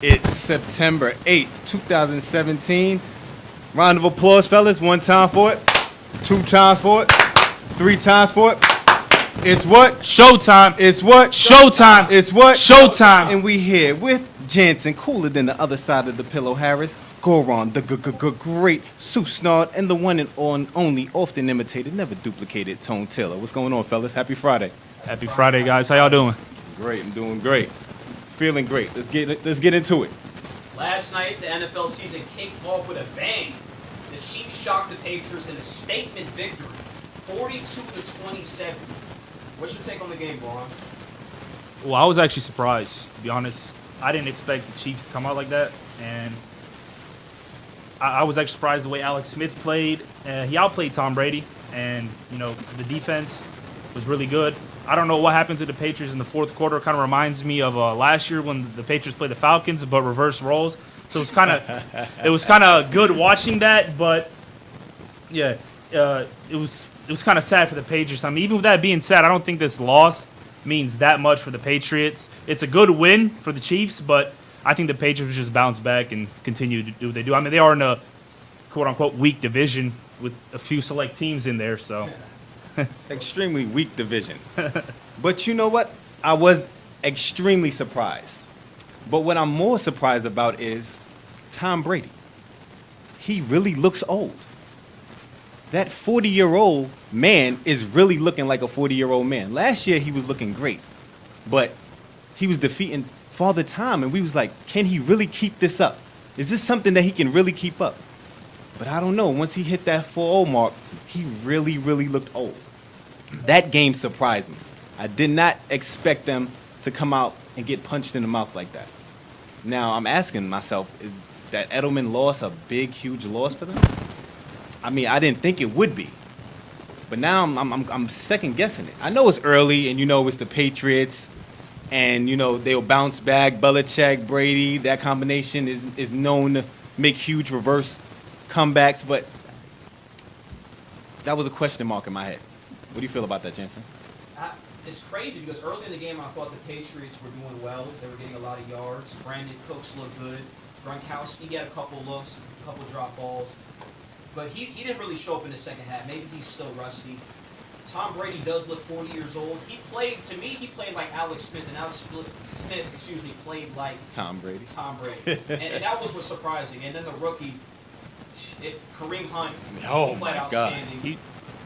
It's September 8th, 2017. Round of applause, fellas. One time for it, two times for it, three times for it. It's what? Showtime. It's what? Showtime. It's what? Showtime. And we here with Jansen, cooler than the other side of the pillow, Harris, Goron, the great Sue Snard, and the one and only, often imitated, never duplicated Tone Taylor. What's going on, fellas? Happy Friday. Happy Friday, guys. How y'all doing? Great. I'm doing great. Feeling great. Let's get into it. Last night, the NFL season kicked off with a bang. The Chiefs shocked the Patriots in a statement victory, 42-27. What's your take on the game, Goron? Well, I was actually surprised, to be honest. I didn't expect the Chiefs to come out like that, and I was actually surprised the way Alex Smith played. He outplayed Tom Brady, and, the defense was really good. I don't know what happened to the Patriots in the fourth quarter. It kind of reminds me of last year when the Patriots played the Falcons, but reverse roles. So it was kind of good watching that, but yeah, it was kind of sad for the Patriots. I mean, even with that being said, I don't think this loss means that much for the Patriots. It's a good win for the Chiefs, but I think the Patriots just bounce back and continue to do what they do. I mean, they are in a quote-unquote weak division with a few select teams in there, so. Extremely weak division. But you know what? I was extremely surprised. But what I'm more surprised about is Tom Brady. He really looks old. That 40-year-old man is really looking like a 40-year-old man. Last year, he was looking great. But he was defeating Father Time, and we was like, can he really keep this up? Is this something that he can really keep up? But I don't know. Once he hit that 4-0 mark, he really, really looked old. That game surprised me. I did not expect them to come out and get punched in the mouth like that. Now, I'm asking myself, is that Edelman loss a big, huge loss for them? I mean, I didn't think it would be. But now I'm second-guessing it. I know it's early, and it's the Patriots, and, they'll bounce back. Belichick, Brady, that combination is known to make huge reverse comebacks, but that was a question mark in my head. What do you feel about that, Jansen? It's crazy because early in the game, I thought the Patriots were doing well. They were getting a lot of yards. Brandon Cooks looked good. Gronkowski got a couple looks, a couple drop balls. But he didn't really show up in the second half. Maybe he's still rusty. Tom Brady does look 40 years old. He played like Alex Smith, and Alex Smith, played like Tom Brady. and that was what's surprising. And then the rookie, Kareem Hunt, oh he played my God. outstanding.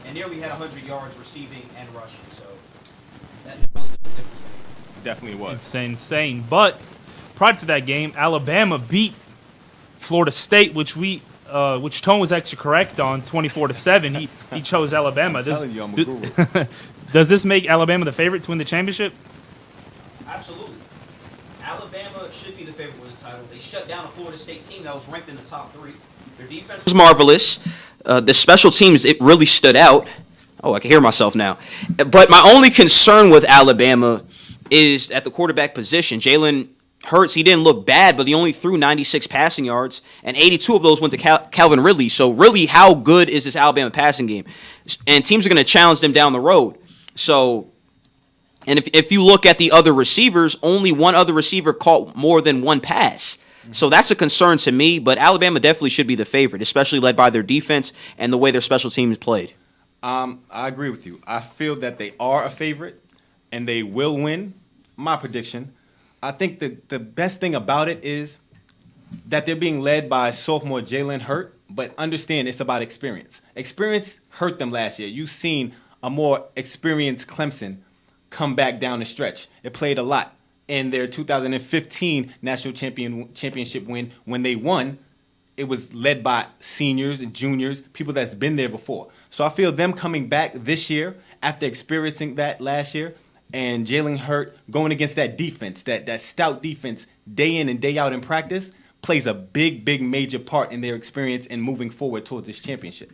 And nearly had 100 yards receiving and rushing. So that was the difference. Definitely was. It's insane. But prior to that game, Alabama beat Florida State, which Tone was actually correct on, 24-7. He chose Alabama. I'm telling you, I'm a guru. Does this make Alabama the favorite to win the championship? Absolutely. Alabama should be the favorite to win the title. They shut down a Florida State team that was ranked in the top 3. Their defense was marvelous. The special teams, it really stood out. Oh, I can hear myself now. But my only concern with Alabama is at the quarterback position. Jalen Hurts, he didn't look bad, but he only threw 96 passing yards, and 82 of those went to Calvin Ridley. So really, how good is this Alabama passing game? And teams are going to challenge them down the road. So, and if you look at the other receivers, only one other receiver caught more than one pass. So that's a concern to me, but Alabama definitely should be the favorite, especially led by their defense and the way their special teams played. I agree with you. I feel that they are a favorite, and they will win. My prediction. I think the best thing about it is that they're being led by sophomore Jalen Hurts, but understand it's about experience. Experience hurt them last year. You've seen a more experienced Clemson come back down the stretch. It played a lot. In their 2015 national championship win, when they won, it was led by seniors and juniors, people that's been there before. So I feel them coming back this year after experiencing that last year, and Jalen Hurts going against that defense, that stout defense, day in and day out in practice, plays a big, major part in their experience and moving forward towards this championship.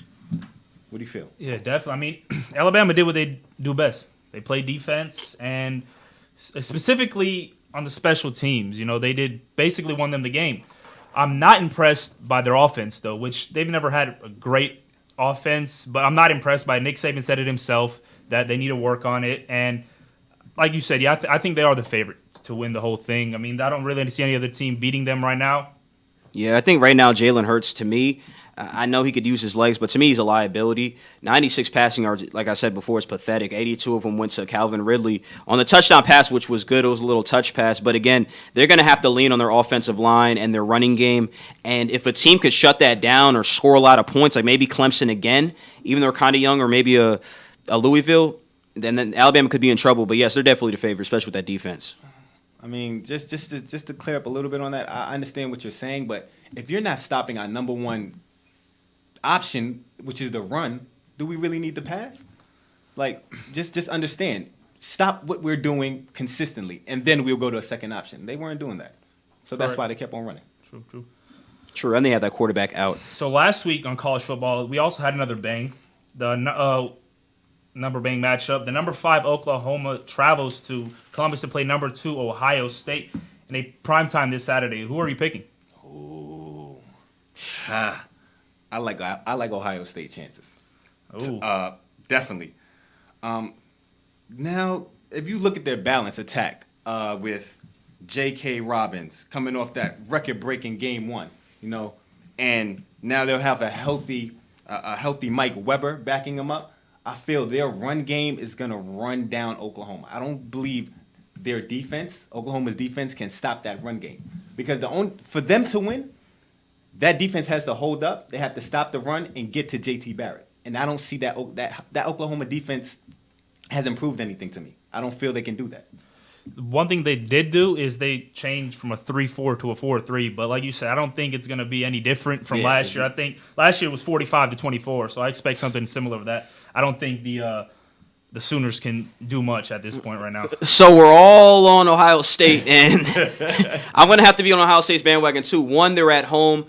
What do you feel? Yeah, definitely. I mean, Alabama did what they do best. They played defense, and specifically on the special teams, they did basically won them the game. I'm not impressed by their offense, though, which they've never had a great offense, but I'm not impressed by it. Nick Saban said it himself that they need to work on it. And like you said, yeah, I think they are the favorite to win the whole thing. I mean, I don't really see any other team beating them right now. Yeah, I think right now Jalen Hurts, to me, I know he could use his legs, but to me he's a liability. 96 passing yards, like I said before, is pathetic. 82 of them went to Calvin Ridley. On the touchdown pass, which was good, it was a little touch pass. But again, they're going to have to lean on their offensive line and their running game. And if a team could shut that down or score a lot of points, like maybe Clemson again, even though they're kind of young, or maybe a Louisville, then Alabama could be in trouble. But yes, they're definitely the favorite, especially with that defense. I mean, just to clear up a little bit on that, I understand what you're saying, but if you're not stopping our number one option, which is the run, do we really need to pass? Like, just understand. Stop what we're doing consistently, and then we'll go to a second option. They weren't doing that. So that's why they kept on running. True, and they had that quarterback out. So last week on college football, we also had another bang. The number bang matchup. The number 5 Oklahoma travels to Columbus to play number 2 Ohio State in a primetime this Saturday. Who are you picking? Ooh. I like Ohio State chances. Ooh. Definitely. Now, if you look at their balance attack with J.K. Robbins coming off that record-breaking game 1, and now they'll have a healthy Mike Weber backing them up. I feel their run game is going to run down Oklahoma. I don't believe their defense, Oklahoma's defense, can stop that run game. Because for them to win, that defense has to hold up. They have to stop the run and get to J.T. Barrett. And I don't see that Oklahoma defense has improved anything to me. I don't feel they can do that. One thing they did do is they changed from a 3-4 to a 4-3. But like you said, I don't think it's going to be any different from last year. I think last year was 45-24, so I expect something similar to that. I don't think the Sooners can do much at this point right now. So we're all on Ohio State, and I'm going to have to be on Ohio State's bandwagon too. 1, they're at home.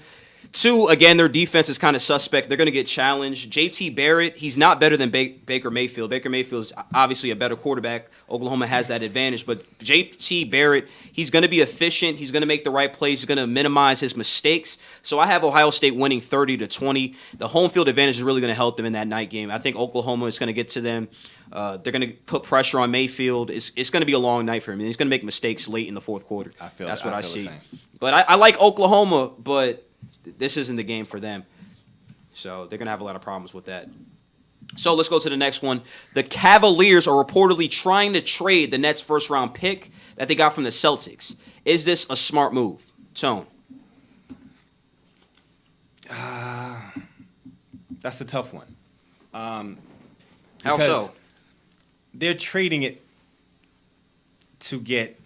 2, again, their defense is kind of suspect. They're going to get challenged. J.T. Barrett, he's not better than Baker Mayfield. Baker Mayfield is obviously a better quarterback. Oklahoma has that advantage. But J.T. Barrett, he's going to be efficient. He's going to make the right plays. He's going to minimize his mistakes. So I have Ohio State winning 30-20. The home field advantage is really going to help them in that night game. I think Oklahoma is going to get to them. They're going to put pressure on Mayfield. It's going to be a long night for him. He's going to make mistakes late in the fourth quarter. That's what I see. But I like Oklahoma, but this isn't the game for them. So they're going to have a lot of problems with that. So let's go to the next one. The Cavaliers are reportedly trying to trade the Nets' first-round pick that they got from the Celtics. Is this a smart move? Tone. That's a tough one. How so? They're trading it to get,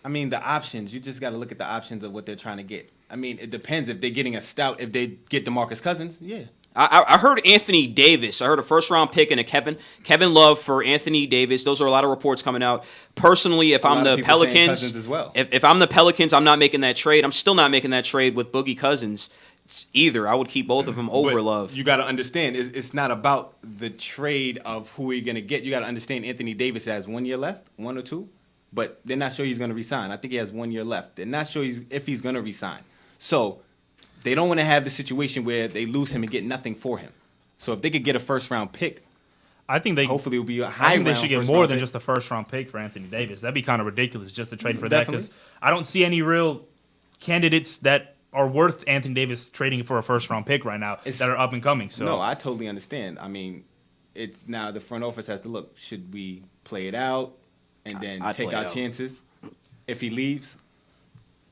the options. You just got to look at the options of what they're trying to get. It depends if they're getting a stout. If they get DeMarcus Cousins, yeah. I heard Anthony Davis. I heard a first-round pick and a Kevin Love for Anthony Davis. Those are a lot of reports coming out. Personally, if I'm the Pelicans, as well. if I'm the Pelicans, I'm not making that trade. I'm still not making that trade with Boogie Cousins either. I would keep both of them over Love. You got to understand, it's not about the trade of who you're going to get. You got to understand Anthony Davis has 1 year left, 1 or 2, but they're not sure he's going to resign. I think he has 1 year left. They're not sure if he's going to resign. So they don't want to have the situation where they lose him and get nothing for him. So if they could get a first-round pick, I think hopefully it'll be a high. I think they should get more than just a first-round pick for Anthony Davis. That'd be kind of ridiculous just to trade for that, because I don't see any real candidates that are worth Anthony Davis trading for a first-round pick right now that are up and coming. So no, I totally understand. It's now the front office has to look. Should we play it out and then take our chances if he leaves?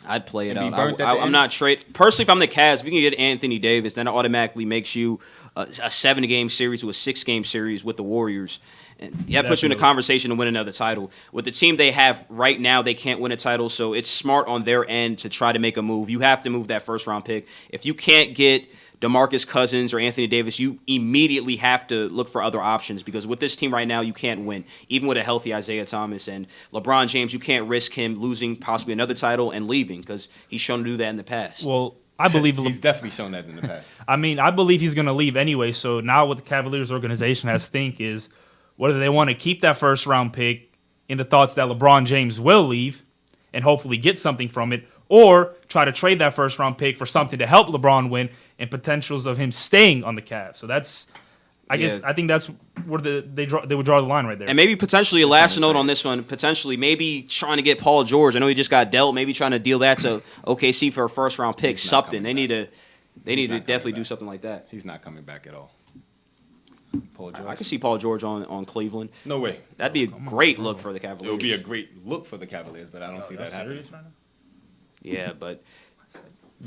I'd play it out. I'm not trade. Personally, if I'm the Cavs, if we can get Anthony Davis, then it automatically makes you a 7-game series to a 6-game series with the Warriors. And that puts you in a conversation to win another title. With the team they have right now, they can't win a title, so it's smart on their end to try to make a move. You have to move that first-round pick. If you can't get DeMarcus Cousins or Anthony Davis, you immediately have to look for other options, because with this team right now, you can't win. Even with a healthy Isaiah Thomas and LeBron James, you can't risk him losing possibly another title and leaving, because he's shown to do that in the past. Well, I believe he's definitely shown that in the past. I believe he's going to leave anyway. So now what the Cavaliers organization has to think is whether they want to keep that first-round pick in the thoughts that LeBron James will leave and hopefully get something from it, or try to trade that first-round pick for something to help LeBron win and potentials of him staying on the Cavs. So that's I think that's where they would draw the line right there. And maybe potentially a last note on this one. Potentially, maybe trying to get Paul George. I know he just got dealt. Maybe trying to deal that to OKC for a first round pick. Something they need to definitely do something like that. He's not coming back at all. Paul George. I can see Paul George on Cleveland. No way. That'd be a great look for the Cavaliers. It would be a great look for the Cavaliers, but I don't see that happening. Right now? Yeah, but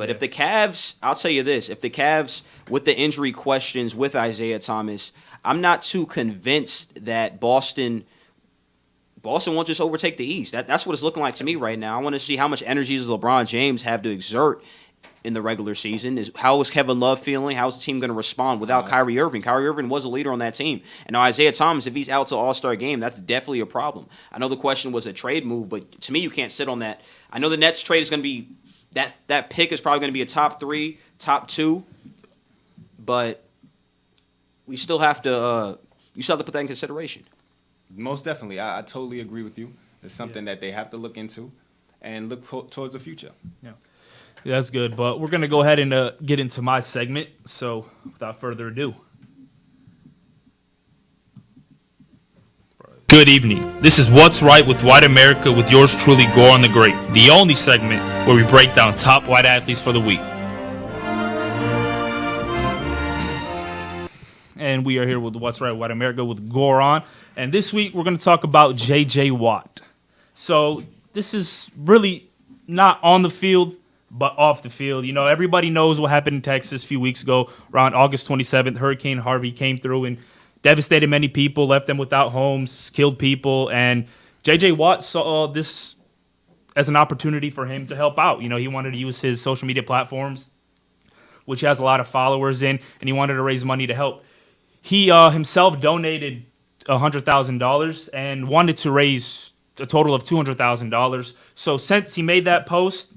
if the Cavs, I'll tell you this, if the Cavs, with the injury questions with Isaiah Thomas, I'm not too convinced that Boston won't just overtake the East. That's what it's looking like to me right now. I want to see how much energy does LeBron James have to exert in the regular season. How is Kevin Love feeling? How's the team going to respond without Kyrie Irving? Kyrie Irving was a leader on that team. And now Isaiah Thomas, if he's out to All-Star game, that's definitely a problem. I know the question was a trade move, but to me, you can't sit on that. I know the Nets trade is going to be that pick is probably going to be a top 3, top 2, but we still have to put that in consideration. Most definitely. I totally agree with you. It's something that they have to look into and look towards the future. Yeah. That's good, but we're going to go ahead and get into my segment. So, without further ado. Good evening. This is What's Right with White America with yours truly, Goran the Great, the only segment where we break down top white athletes for the week. And we are here with What's Right with White America with Goran. And this week, we're going to talk about J.J. Watt. So, this is really not on the field, but off the field. You know, everybody knows what happened in Texas a few weeks ago. Around August 27th, Hurricane Harvey came through and devastated many people, left them without homes, killed people. And J.J. Watt saw this as an opportunity for him to help out. You know, he wanted to use his social media platforms, which has a lot of followers in, and he wanted to raise money to help. He himself donated $100,000 and wanted to raise a total of $200,000. So since he made that post,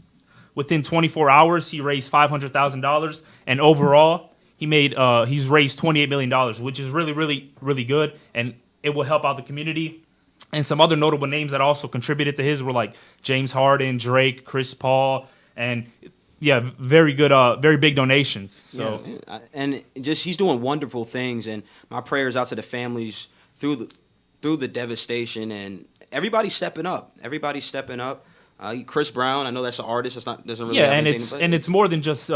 within 24 hours, he raised $500,000, and overall, he's raised $28 million, which is really, really, really good, and it will help out the community. And some other notable names that also contributed to his were like James Harden, Drake, Chris Paul, and very good, very big donations. So and just he's doing wonderful things, and my prayers out to the families through the devastation, and everybody's stepping up. Chris Brown, I know that's an artist. Doesn't really have anything. And it's more than just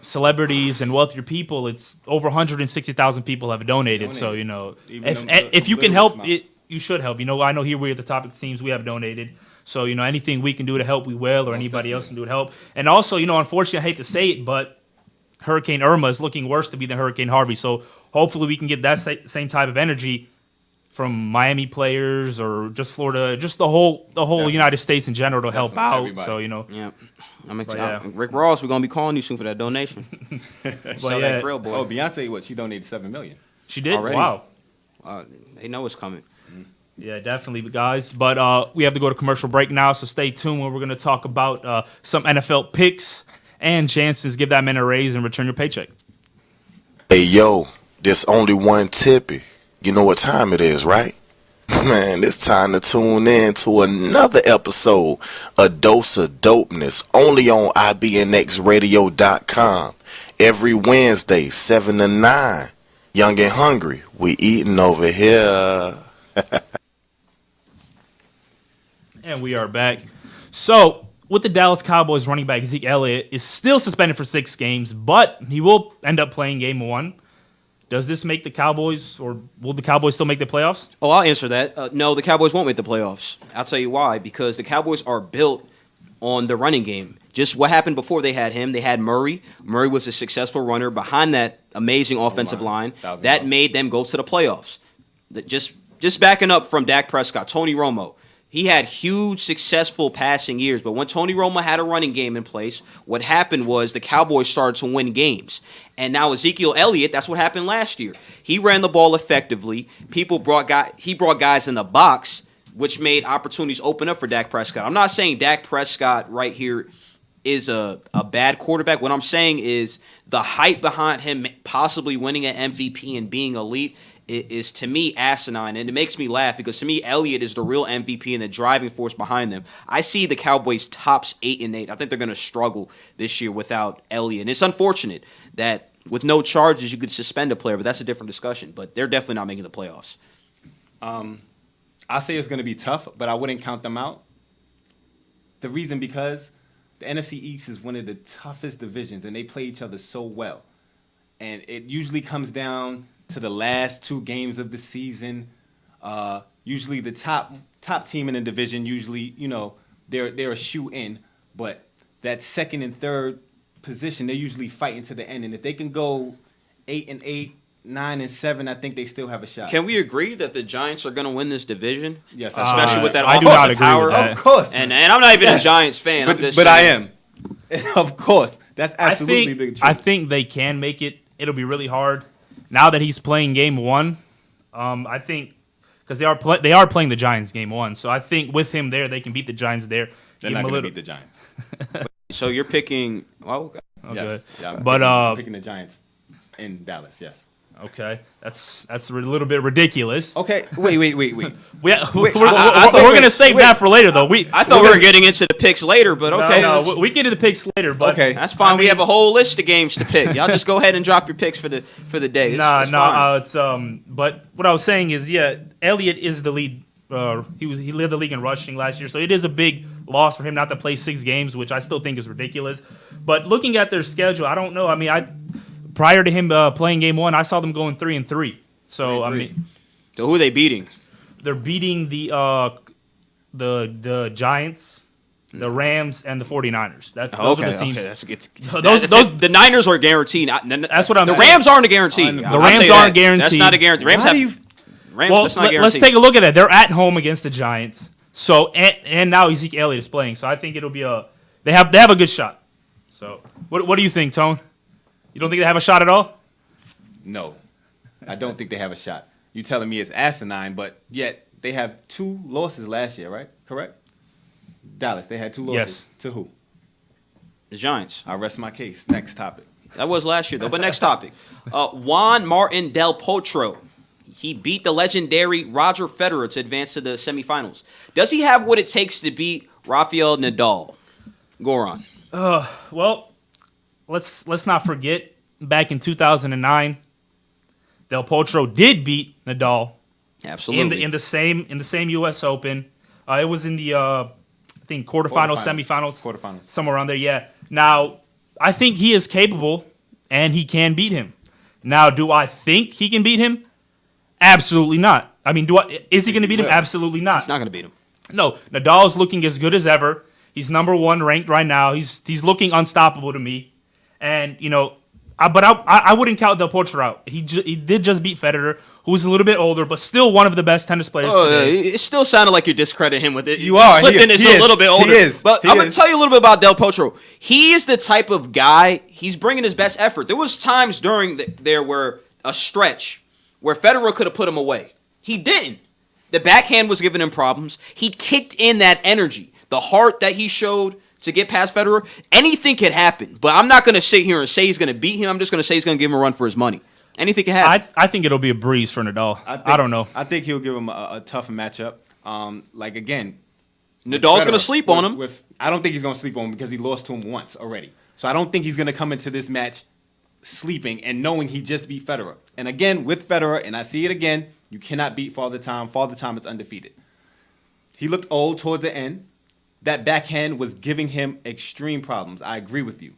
celebrities and wealthier people. It's over 160,000 people have donated. So you know, if you can help, you should help. You know, I know here we at the Topics teams we have donated. So you know, anything we can do to help, we will, or anybody else can do to help. And also, you know, unfortunately, I hate to say it, but Hurricane Irma is looking worse to be than Hurricane Harvey. So hopefully, we can get that same type of energy from Miami players or just Florida, just the whole United States in general to help out. Everybody. So, you know. Yeah. Rick Ross, we're going to be calling you soon for that donation. Show that grill, boy. Oh, Beyonce, she donated $7 million. She did? Already? Wow. They know it's coming. Yeah, definitely, guys. But we have to go to commercial break now, so stay tuned when we're going to talk about some NFL picks and chances. Give that man a raise and return your paycheck. Hey, yo, there's only one Tippy. You know what time it is, right? Man, it's time to tune in to another episode, A Dose of Dopeness, only on IBNXradio.com. Every Wednesday, 7 to 9. Young and hungry, we eating over here. And we are back. So, with the Dallas Cowboys running back Ezekiel Elliott is still suspended for 6 games, but he will end up playing game 1. Does this make the Cowboys, or will the Cowboys still make the playoffs? Oh, I'll answer that. No, the Cowboys won't make the playoffs. I'll tell you why. Because the Cowboys are built on the running game. Just what happened before they had him. They had Murray. Murray was a successful runner behind that amazing offensive line. That made them go to the playoffs. Just backing up from Dak Prescott, Tony Romo. He had huge, successful passing years, but when Tony Romo had a running game in place, what happened was the Cowboys started to win games. And now Ezekiel Elliott, that's what happened last year. He ran the ball effectively. He brought guys in the box, which made opportunities open up for Dak Prescott. I'm not saying Dak Prescott right here is a bad quarterback. What I'm saying is the hype behind him possibly winning an MVP and being elite is to me asinine, and it makes me laugh because to me Elliott is the real MVP and the driving force behind them. I see the Cowboys tops 8-8. I think they're going to struggle this year without Elliott, and it's unfortunate that with no charges, you could suspend a player, but that's a different discussion. But they're definitely not making the playoffs. I say it's going to be tough, but I wouldn't count them out. The reason because the NFC East is one of the toughest divisions, and they play each other so well. And it usually comes down to the last 2 games of the season. Usually the top team in the division, usually, they're a shoe-in. But that second and third position, they're usually fighting to the end. And if they can go 8-8, 9-7, I think they still have a shot. Can we agree that the Giants are going to win this division? Yes, Especially with that I do not agree power. with that. Of course. And I'm not even Yes. a Giants fan. But, I'm just but I saying. am. Of course. That's absolutely the truth. I think they can make it. It'll be really hard. Now that he's playing game 1, I think because they are playing the Giants game 1, so I think with him there, they can beat the Giants there. They're not going to beat the Giants. So you're picking. Well, okay. Okay. Yes. Yeah, But picking the Giants in Dallas, yes. okay, that's a little bit ridiculous. Okay, wait. We're Wait, gonna save that for later, though. I thought we were getting into the picks later, but okay. No, we get into the picks later. But Okay. That's fine. We have a whole list of games to pick. Y'all just go ahead and drop your picks for the day. It's fine. It's But what I was saying is, Elliott is the lead. He led the league in rushing last year, so it is a big loss for him not to play 6 games, which I still think is ridiculous. But looking at their schedule, I don't know. I mean, prior to him playing game 1, I saw them going 3-3. So 3-3. I mean, So who are they beating? they're beating the Giants, the Rams, and the 49ers. Those are the teams. The Niners are guaranteed. That's what I'm the saying. Rams aren't a guarantee. The I'll Rams say aren't that. That's guaranteed. not a guarantee. Rams How have. do you- Rams, Well, that's not let's guaranteed. take a look at it. They're at home against the Giants. So and now Ezekiel Elliott is playing. So I think it'll be they have a good shot. So what do you think, Tone? You don't think they have a shot at all? No, I don't think they have a shot. You telling me it's asinine, but yet they have 2 losses last year, right? Correct? Dallas, they had 2 losses. Yes. To who? The Giants. I rest my case. Next topic. That was last year, though. But next topic. Juan Martin Del Potro. He beat the legendary Roger Federer to advance to the semifinals. Does he have what it takes to beat Rafael Nadal? Goran. Well, let's not forget back in 2009, Del Potro did beat Nadal Absolutely. in the same U.S. Open. It was in the I think quarterfinals, semifinals, Quarterfinals. somewhere around there. Yeah. Now I think he is capable and he can beat him. Now, do I think he can beat him? Absolutely not. I mean, is he going to beat him? will. Absolutely not. He's not going to beat him. No, Nadal's looking as good as ever. He's number 1 ranked right now. He's looking unstoppable to me. And, I wouldn't count Del Potro out. He did just beat Federer, who's a little bit older, but still one of the best tennis players today. It still sounded like you're discrediting him with it. You are. Slipped in. It's a little bit older. He is. But He I'm going is. to tell you a little bit about Del Potro. He is the type of guy, he's bringing his best effort. There was times during there where a stretch where Federer could have put him away. He didn't. The backhand was giving him problems. He kicked in that energy. The heart that he showed to get past Federer, anything could happen. But I'm not going to sit here and say he's going to beat him. I'm just going to say he's going to give him a run for his money. Anything can happen. I think it'll be a breeze for Nadal. I don't know. I think he'll give him a tough matchup. Again, Nadal's going to Federer, sleep on him. I don't think he's going to sleep on him because he lost to him once already. So I don't think he's going to come into this match sleeping and knowing he just beat Federer. And again, with Federer, and I see it again, you cannot beat Father Time. Father Time is undefeated. He looked old towards the end. That backhand was giving him extreme problems. I agree with you.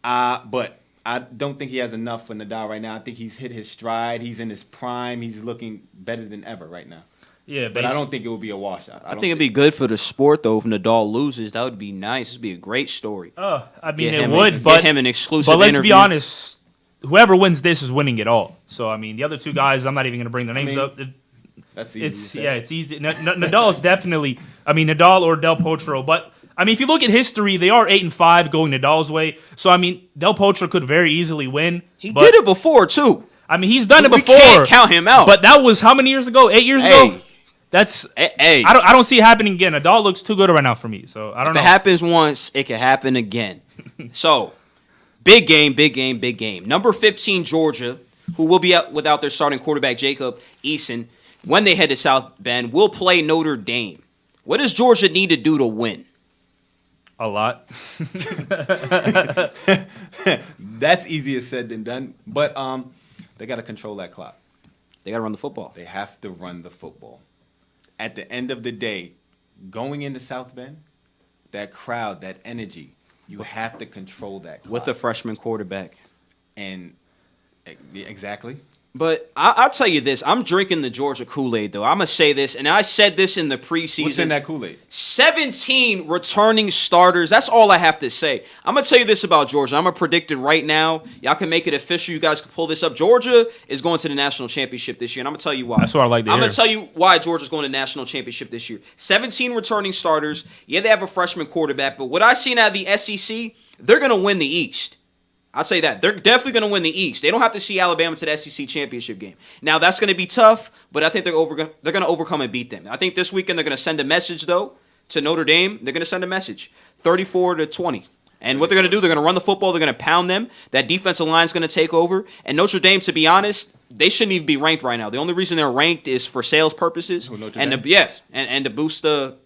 But I don't think he has enough for Nadal right now. I think he's hit his stride. He's in his prime. He's looking better than ever right now. Yeah, But I don't think it will be a washout. I think it'd be good for the sport, though, if Nadal loses. That would be nice. It'd be a great story. I mean, Get it him- would, get but him an exclusive But let's interview. be honest. Whoever wins this is winning it all. So I mean, the other 2 guys, I'm not even going to bring their names mean, up. That's easy. It's to say. it's easy. Nadal is definitely. I mean, Nadal or Del Potro. But I mean, if you look at history, they are 8-5 going Nadal's way. So I mean, Del Potro could very easily win. He did it before, too. I mean, he's done it We before. can't count him out. But that was how many years ago? 8 years ago. That's. Hey, I don't see it happening again. Nadal looks too good right now for me. So I don't if know. it happens once, it can happen again. So, big game. Number 15, Georgia, who will be out without their starting quarterback, Jacob Eason, when they head to South Bend, will play Notre Dame. What does Georgia need to do to win? A lot. That's easier said than done. But they got to control that clock. They got to run the football. They have to run the football. At the end of the day, going into South Bend, that crowd, that energy, you have to control that clock. With a freshman quarterback. And exactly. But I'll tell you this. I'm drinking the Georgia Kool-Aid, though. I'm going to say this, and I said this in the preseason. What's in that Kool-Aid? 17 returning starters. That's all I have to say. I'm going to tell you this about Georgia. I'm going to predict it right now. Y'all can make it official. You guys can pull this up. Georgia is going to the national championship this year, and I'm going to tell you why. That's what I like to hear. I'm going to tell you why Georgia's going to the national championship this year. 17 returning starters. Yeah, they have a freshman quarterback, but what I've seen out of the SEC, they're going to win the East. I'll say that. They're definitely going to win the East. They don't have to see Alabama to the SEC championship game. Now, that's going to be tough, but I think they're going to overcome and beat them. I think this weekend they're going to send a message, though, to Notre Dame. They're going to send a message, 34-20. And what they're going to do, they're going to run the football. They're going to pound them. That defensive line is going to take over. And Notre Dame, to be honest, they shouldn't even be ranked right now. The only reason they're ranked is for sales purposes. And to boost the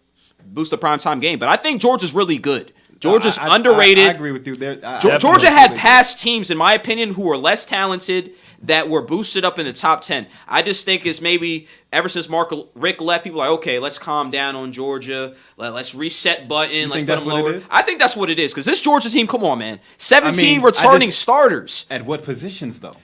primetime game. But I think Georgia's really good. Georgia's underrated. I agree with you there. Georgia had past teams, in my opinion, who were less talented that were boosted up in the top 10. I just think it's maybe ever since Rick left, people are like, okay, let's calm down on Georgia. Let's reset button. Let's put them lower. I think that's what it is because this Georgia team, come on, man. 17 returning starters. At what positions, though?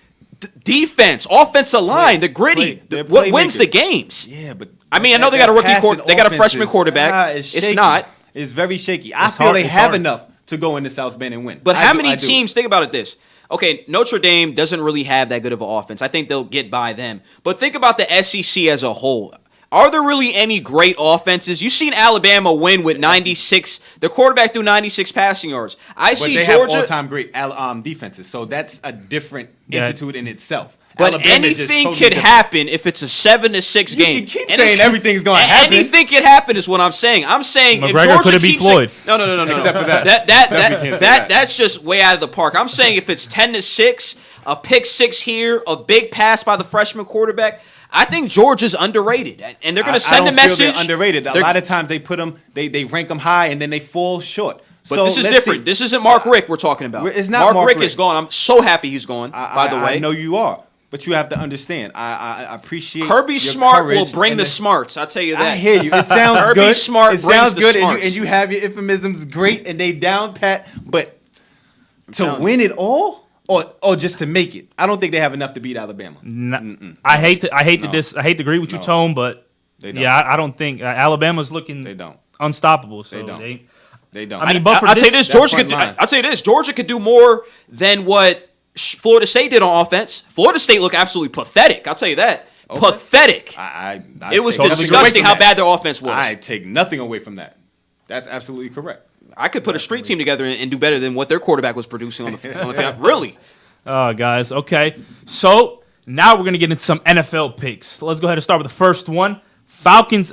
Defense, offensive line, the gritty. What wins the games? Yeah, but I mean, I know they got a rookie they got a freshman quarterback. It's not. It's very shaky. I feel they have enough to go into South Bend and win. But how many teams, think about it this. Okay, Notre Dame doesn't really have that good of an offense. I think they'll get by them. But think about the SEC as a whole. Are there really any great offenses? You've seen Alabama win with 96. The quarterback threw 96 passing yards. But see they Georgia. have all-time great defenses, so that's a different entitude in itself. But Alabama is just anything totally could happen if it's a 7-6 game. You keep saying everything's going to happen. Anything could happen is what I'm saying. I'm saying McGregor if Georgia could it be keeps Floyd. No. Except for that. That's just way out of the park. I'm saying if it's 10-6, a pick six here, a big pass by the freshman quarterback, I think Georgia's underrated, and they're going to send a message. They're underrated. A lot of times they put them, they rank them high, and then they fall short. But so this is different. See. This isn't Mark Richt we're talking about. It's not Mark Richt is gone. I'm so happy he's gone. By the way, I know you are. But you have to understand, I appreciate Kirby your Smart will courage bring the smarts. I'll tell you that. I hear you. It sounds Kirby good. Smart it sounds brings the good, smarts. and you have your euphemisms great, and they down pat. But to win it all, or just to make it, I don't think they have enough to beat Alabama. I hate to agree with you, Tone, but I don't think Alabama's looking unstoppable. So they don't. I mean, but I'll tell you this, Georgia could do more than what Florida State did on offense. Florida State looked absolutely pathetic. I'll tell you that. Okay. Pathetic. It was disgusting how bad their offense was. I take nothing away from that. That's absolutely correct. I could put a street team together and do better than what their quarterback was producing on the field. Really? Guys, okay. So now we're going to get into some NFL picks. Let's go ahead and start with the first one. Falcons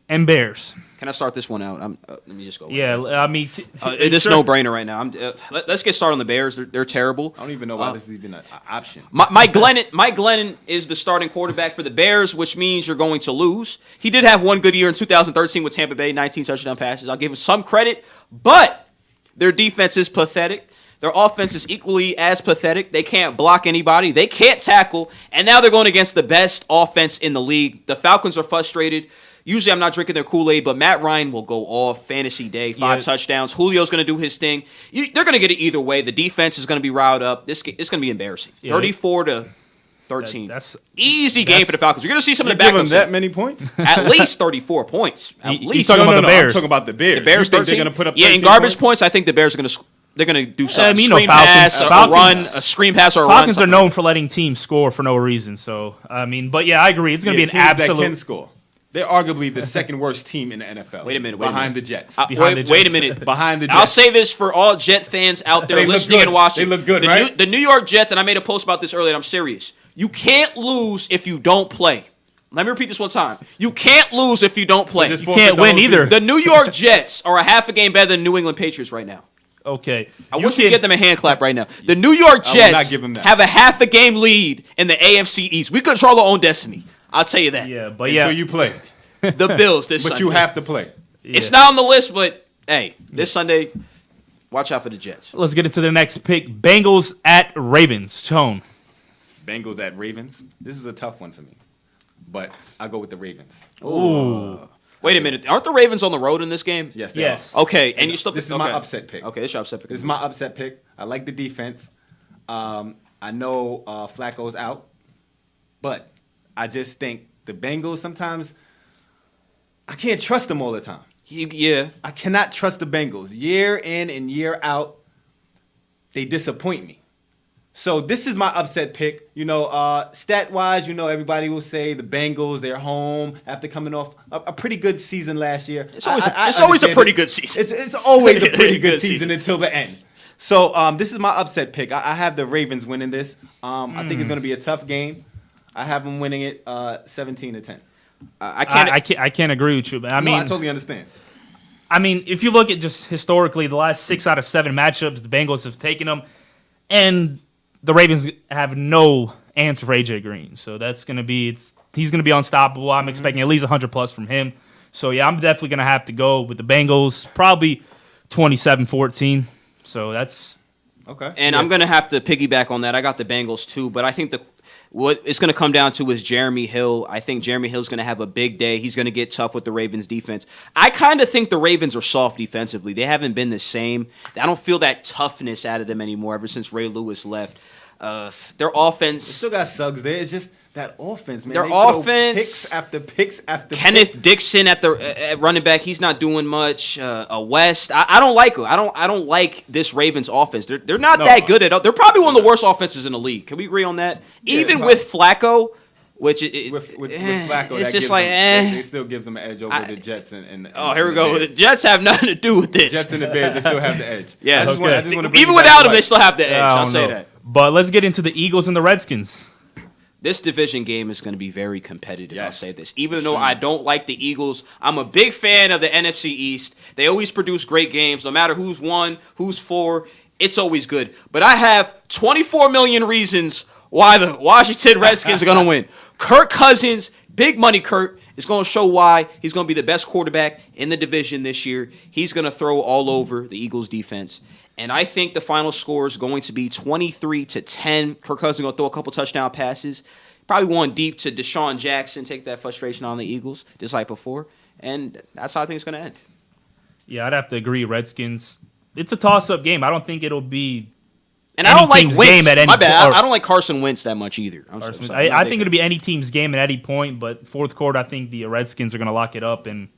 and Bears. Can I start this one out? Let me just go. Yeah, I mean, it's no-brainer right now. Let's get started on the Bears. They're terrible. I don't even know why this is even an option. Mike Glennon is the starting quarterback for the Bears, which means you're going to lose. He did have one good year in 2013 with Tampa Bay, 19 touchdown passes. I'll give him some credit, but their defense is pathetic. Their offense is equally as pathetic. They can't block anybody. They can't tackle. And now they're going against the best offense in the league. The Falcons are frustrated. Usually I'm not drinking their Kool-Aid, but Matt Ryan will go off. Fantasy day, 5 touchdowns. Julio's going to do his thing. They're going to get it either way. The defense is going to be riled up. It's going to be embarrassing. 34-13. That's easy game for the Falcons. You're going to see some of the backups. Give them that many points? At least 34 points. At least. You're talking about the Bears. I'm talking about the Bears. The Bears think they're going to put up 13 in garbage points, I think the Bears are going to They're going to do something. Falcons, pass, a run, a screen pass, or a run. Falcons are known for letting teams score for no reason. So, I mean, but yeah, I agree. It's going to be an absolute. That can score. They're arguably the second worst team in the NFL. Wait a minute. Behind the Jets. Wait a minute. Behind the Jets. I'll say this for all Jet fans out there listening and watching. They look good, right? The New York Jets, and I made a post about this earlier, and I'm serious. You can't lose if you don't play. Let me repeat this one time. You can't lose if you don't play. You can't win either. The New York Jets are a half a game better than New England Patriots right now. Okay. I wish we could get them a hand clap right now. The New York Jets have a half a game lead in the AFC East. We control our own destiny. I'll tell you that. Yeah, but Until you play. The Bills this Sunday. But you have to play. Yeah. It's not on the list, but hey, this Sunday, Watch out for the Jets. Let's get into the next pick. Bengals at Ravens. Tone. Bengals at Ravens. This was a tough one for me, but I go with the Ravens. Ooh. Wait a minute. Aren't the Ravens on the road in this game? Yes. They Yes. are. Okay, and you still. This is my upset pick. Okay, it's your upset pick. This is my upset pick. I like the defense. I know Flacco's out, but I just think the Bengals sometimes I can't trust them all the time. Yeah. I cannot trust the Bengals. Year in and year out, they disappoint me. So this is my upset pick. You know, stat-wise, you know, everybody will say the Bengals, they're home after coming off a pretty good season last year. It's always, I it's always a understand pretty it. good season. It's always a pretty good Good season season. until the end. So this is my upset pick. I have the Ravens winning this. I think it's going to be a tough game. I have them winning it 17-10. I can't agree with you. But I mean, I totally understand. I mean, if you look at just historically, the last 6 out of 7 matchups, the Bengals have taken them, and the Ravens have no answer for AJ Green. So that's gonna be he's gonna be unstoppable. I'm expecting at least 100+ from him. So yeah, I'm definitely gonna have to go with the Bengals, probably 27-14. So that's Okay. And I'm going to have to piggyback on that. I got the Bengals too, but I think what it's going to come down to is Jeremy Hill. I think Jeremy Hill's going to have a big day. He's going to get tough with the Ravens defense. I kind of think the Ravens are soft defensively. They haven't been the same. I don't feel that toughness out of them anymore ever since Ray Lewis left. Their offense. They still got Suggs there. It's just that offense, man. Their They throw offense. picks after picks after Kenneth picks. Dixon at running back, he's not doing much. West, I don't like him. I don't like this Ravens offense. They're not that good at all. They're probably one of the worst offenses in the league. Can we agree on that? Even with Flacco, which With Flacco, it's that just gives like them, it still gives them an edge over the Jets and oh, here we the go. Bears. The Jets have nothing to do with this. Jets and the Bears, they still have the edge. Yes. I just wanna bring Even it back without to them, they life. still have the edge. I I'll don't say know. that. But let's get into the Eagles and the Redskins. This division game is going to be very competitive. I'll Yes. say this. Even though I don't like the Eagles, I'm a big fan of the NFC East. They always produce great games. No matter who's won, who's for, it's always good. But I have 24 million reasons why the Washington Redskins are going to win. Kirk Cousins, big money Kirk, is going to show why he's going to be the best quarterback in the division this year. He's going to throw all over the Eagles defense. And I think the final score is going to be 23-10. Kirk Cousins going to throw a couple touchdown passes. Probably one deep to Deshaun Jackson, take that frustration on the Eagles, just like before. And that's how I think it's going to end. Yeah, I'd have to agree. Redskins. It's a toss-up game. I don't think it'll be. And I don't like team's Wentz. game at any My bad. point. I don't like Carson Wentz that much either. I think it'll be any team's game at any point, but fourth quarter, I think the Redskins are going to lock it up and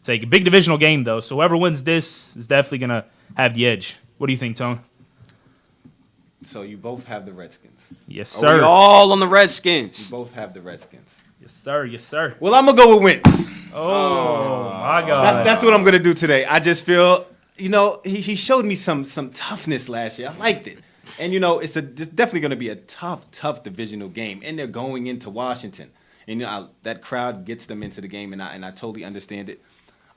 take a big divisional game, though. So whoever wins this is definitely going to have the edge. What do you think, Tone? So you both have the Redskins. Yes, Are sir. we all on the Redskins? You both have the Redskins. Yes, sir. Yes, sir. Well, I'm going to go with Wentz. Oh, my God. That's what I'm going to do today. I just feel, you know, he showed me some toughness last year. I liked it. And, you know, it's definitely going to be a tough divisional game. And they're going into Washington. And, you know, that crowd gets them into the game, and I totally understand it.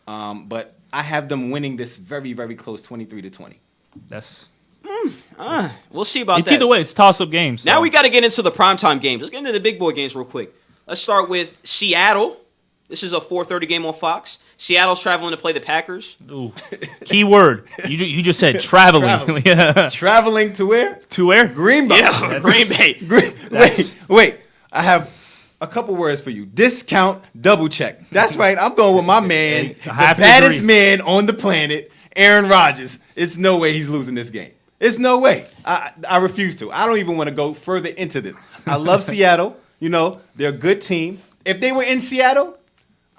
But I have them winning this very, very close 23-20. That's We'll see about it's that. either way. It's toss-up games. Now we got to get into the primetime games. Let's get into the big boy games real quick. Let's start with Seattle. This is a 4:30 game on Fox. Seattle's traveling to play the Packers. Ooh. Key word. You just said traveling. Traveling. Yeah. Traveling to where? To where? Green Bay. Yeah, Green Bay. Wait. I have a couple words for you. Discount double check. That's right. I'm going with my man, the have to baddest agree. man on the planet, Aaron Rodgers. It's no way he's losing this game. It's no way. I refuse to. I don't even want to go further into this. I love Seattle. You know, they're a good team. If they were in Seattle,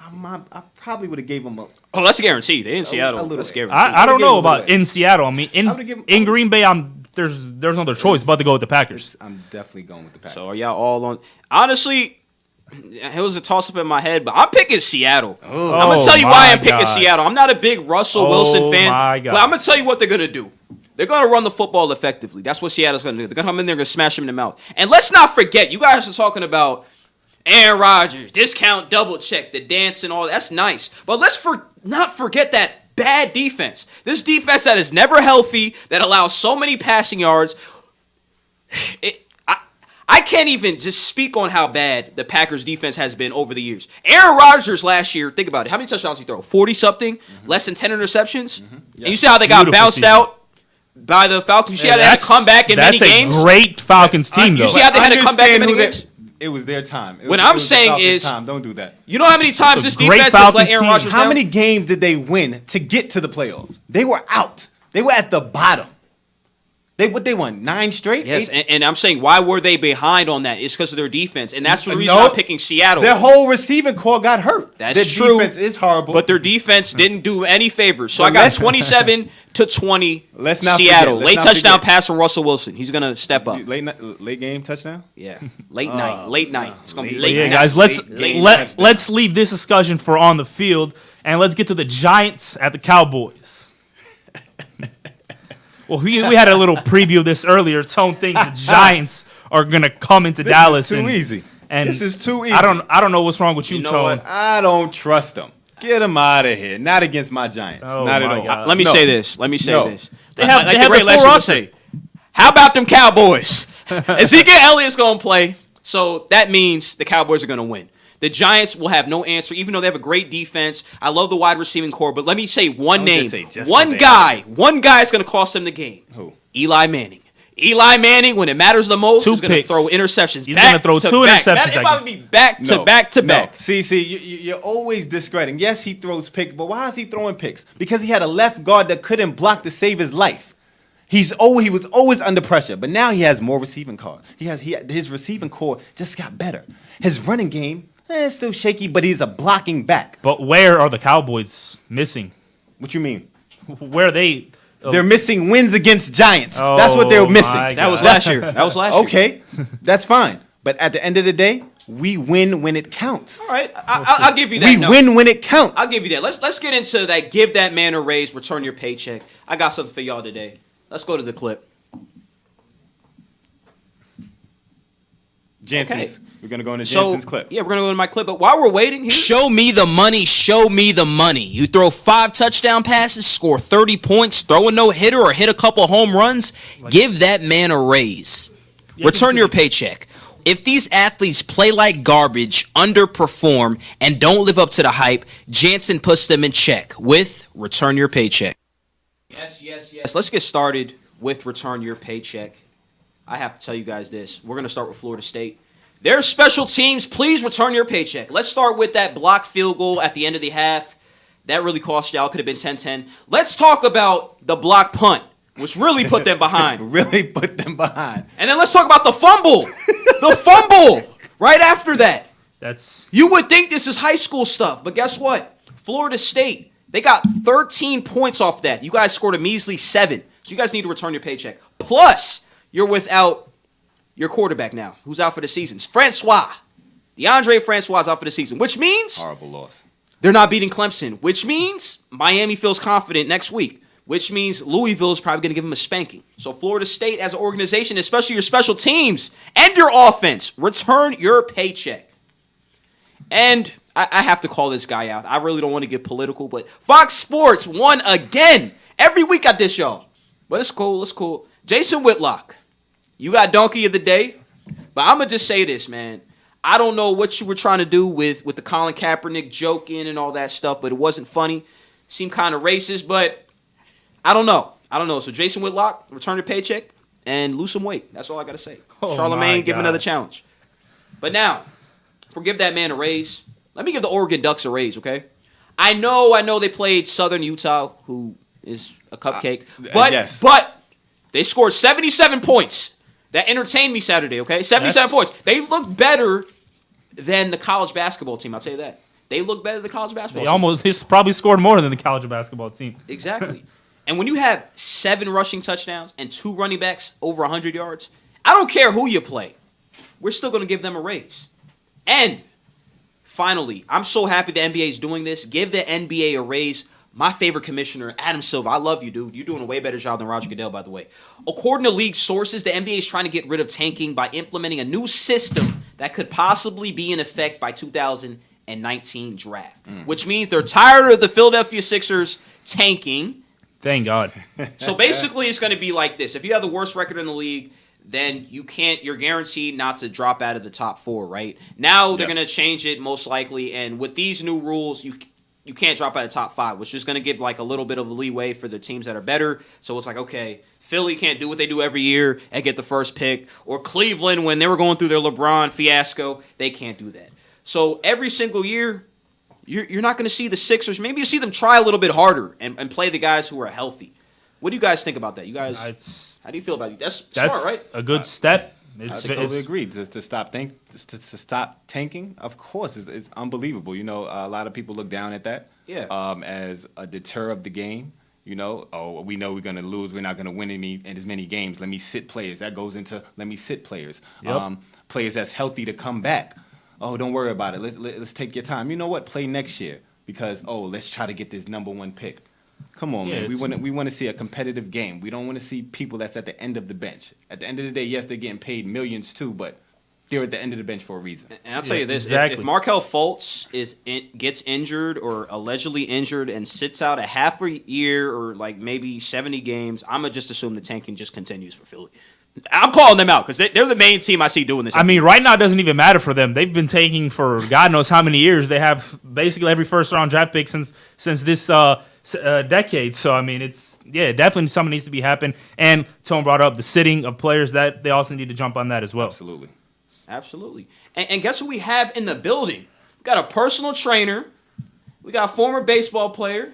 I probably would have gave them a. Oh, that's guaranteed. They're in Seattle. little That's bit. guaranteed. I don't gave know it about away. in Seattle. I mean, I would've given- in Green Bay, there's no other choice but to go with the Packers. I'm definitely going with the Packers. So are y'all all on? Honestly, it was a toss-up in my head, but I'm picking Seattle. I'm going to tell you why I'm picking God. Seattle. I'm not a big Russell Wilson fan, my God. but I'm going to tell you what they're going to do. They're going to run the football effectively. That's what Seattle's going to do. They're going to come in there and smash them in the mouth. And let's not forget, you guys are talking about Aaron Rodgers, discount, double check, the dance and all. That's nice. But let's not forget that bad defense. This defense that is never healthy, that allows so many passing yards. I can't even just speak on how bad the Packers defense has been over the years. Aaron Rodgers last year, think about it. How many touchdowns did he throw? 40-something? Less than 10 interceptions? And you see how they got Beautiful bounced season. out by the Falcons. You see how they had to come back in many games? That's a great Falcons team, though. You see how they had to come back in many Understand games? It was their time. What I'm saying is, don't do that. You know how many times this great defense has Falcons let Aaron team. Rodgers How down? many games did they win to get to the playoffs? They were out. They were at the bottom. They won 9 straight. Yes, 8? and I'm saying, why were they behind on that? It's because of their defense, and that's the reason No. I'm picking Seattle. Their whole receiving core got hurt. That's Their true. defense is horrible. But their defense didn't do any favors. So But I got let's- 27-20 Let's not Seattle. forget. Late Let's not touchdown forget. pass from Russell Wilson. He's going to step up. late game touchdown. Yeah. Late night. It's going to be late late Yeah, night. guys, let's game let's touchdown. let's leave this discussion for on the field and let's get to the Giants at the Cowboys. Well, we had a little preview of this earlier. Tone thinks the Giants are gonna come into This Dallas. is too and, easy. And This is too easy. I don't know what's wrong with you, You know Tone. what? I don't trust them. Get them out of here. Not against my Giants. Oh, Not at my all. God. Let me No. say this. They They have the the great full legend would roster. say, how about them Cowboys? Ezekiel Elliott's going to play, so that means the Cowboys are going to win. The Giants will have no answer, even though they have a great defense. I love the wide receiving core, but let me say one Don't name. just say just One they guy is going to cost them the game. Who? Eli Manning. Eli Manning, when it matters the most, Two is going to picks. throw interceptions. He's back gonna throw to two back. interceptions It that probably game. be back to back to back. See, you're always discrediting. Yes, he throws picks, but why is he throwing picks? Because he had a left guard that couldn't block to save his life. He was always under pressure, but now he has more receiving core. His receiving core just got better. His running game is still shaky, but he's a blocking back. But where are the Cowboys missing? What you mean? Where are they? They're missing wins against Giants. Oh, That's what they're missing. my That was God. last year. That was last year. Okay, that's fine. But at the end of the day, we win when it counts. All right, I'll give you that. We No. win when it counts. I'll give you that. Let's get into that. Give that man a raise. Return your paycheck. I got something for y'all today. Let's go to the clip. Jansen's. Okay. We're gonna go into So Jansen's clip. yeah, we're gonna go into my clip. But while we're waiting, here, Show me the money. Show me the money. You throw 5 touchdown passes, score 30 points, throw a no-hitter or hit a couple home runs. Give that man a raise. Return your paycheck. If these athletes play like garbage, underperform, and don't live up to the hype, Jansen puts them in check with return your paycheck. yes. Let's get started with return your paycheck. I have to tell you guys this. We're gonna start with Florida State. Their special teams, please return your paycheck. Let's start with that blocked field goal at the end of the half. That really cost y'all. Could have been 10-10. Let's talk about the block punt, which really put them behind. Really put them behind. And then let's talk about the fumble. The fumble right after that. That's You would think this is high school stuff, but guess what? Florida State, they got 13 points off that. You guys scored a measly 7. So you guys need to return your paycheck. Plus, you're without your quarterback now, who's out for the season. Francois. DeAndre Francois is out for the season, which means Horrible loss. they're not beating Clemson, which means Miami feels confident next week, which means Louisville is probably going to give them a spanking. So Florida State as an organization, especially your special teams and your offense, return your paycheck. And I have to call this guy out. I really don't want to get political, but Fox Sports won again. Every week I dish y'all. But it's cool, it's cool. Jason Whitlock, you got Donkey of the Day. But I'm going to just say this, man. I don't know what you were trying to do with the Colin Kaepernick joking and all that stuff, but it wasn't funny. Seemed kind of racist, but I don't know. So Jason Whitlock, return your paycheck and lose some weight. That's all I got to say. Oh, Charlemagne, my give him God. another challenge. But now, forgive that man a raise. Let me give the Oregon Ducks a raise, okay? I know they played Southern Utah, who is a cupcake. But yes. they scored 77 points. That entertained me Saturday, okay? 77 points. They look better than the college basketball team, I'll tell you that. They look better than the college basketball team. he's probably scored more than the college basketball team. Exactly. And when you have 7 rushing touchdowns and 2 running backs over 100 yards, I don't care who you play. We're still going to give them a raise. And finally, I'm so happy the NBA is doing this. Give the NBA a raise. My favorite commissioner, Adam Silver. I love you, dude. You're doing a way better job than Roger Goodell, by the way. According to league sources, the NBA is trying to get rid of tanking by implementing a new system that could possibly be in effect by 2019 draft, which means they're tired of the Philadelphia Sixers tanking. Thank God. So basically, it's going to be like this. If you have the worst record in the league, then you're guaranteed not to drop out of the top 4, right? Now they're Yes. going to change it most likely, and with these new rules, you can't drop out of the top 5, which is going to give like a little bit of leeway for the teams that are better. So it's like, okay, Philly can't do what they do every year and get the first pick. Or Cleveland, when they were going through their LeBron fiasco, they can't do that. So every single year, you're not going to see the Sixers. Maybe you see them try a little bit harder and play the guys who are healthy. What do you guys think about that? You guys, how do you feel about it? That's smart, right? A good step. I totally agree. To stop tanking, of course, it's unbelievable. You know, a lot of people look down at that. Yeah. As a deter of the game. You know, we know we're going to lose. We're not going to win in as many games. Let me sit players. That goes into let me sit players. Yep. Players that's healthy to come back. Oh, don't worry about it. Let's take your time. You know what? Play next year because let's try to get this number 1 pick. Come on, man. We want to see a competitive game. We don't want to see people that's at the end of the bench. At the end of the day, yes, they're getting paid millions too, but they're at the end of the bench for a reason. And I'll tell you this: exactly. if Markelle Fultz gets injured or allegedly injured and sits out a half a year or like maybe 70 games, I'm gonna just assume the tanking just continues for Philly. I'm calling them out because they're the main team I see doing this. I mean, right now it doesn't even matter for them. They've been taking for God knows how many years. They have basically every first-round draft pick since this decade. So, I mean, definitely something needs to be happening. And Tone brought up the sitting of players that they also need to jump on that as well. Absolutely. And guess who we have in the building? We got a personal trainer. We got a former baseball player.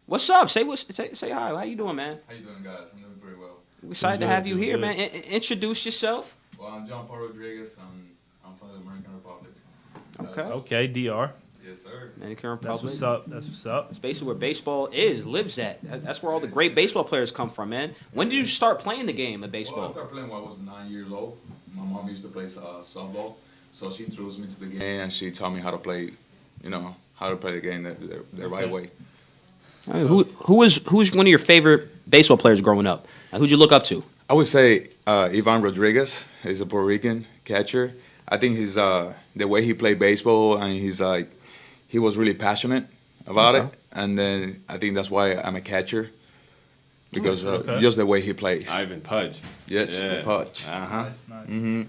What's up? Say hi. How you doing, man? How you doing, guys? I'm doing pretty well. We're excited to have you here, man. Introduce yourself. Well, I'm John Paul Rodriguez. I'm from the Dominican Republic. Okay, DR. Yes, sir. Dominican Republic. That's what's up. It's basically where baseball lives at. That's where all the great baseball players come from, man. When did you start playing the game of baseball? Well, I started playing when I was 9 years old. My mom used to play softball, so she introduced me to the game and she taught me how to play, how to play the game the right way. I mean, who's one of your favorite baseball players growing up? Who'd you look up to? I would say Ivan Rodriguez. He's a Puerto Rican catcher. I think he's the way he played baseball, and he was really passionate about it. And then I think that's why I'm a catcher, because just the way he plays. Ivan Pudge. Yes, Pudge. Uh-huh. Nice. Mm-hmm.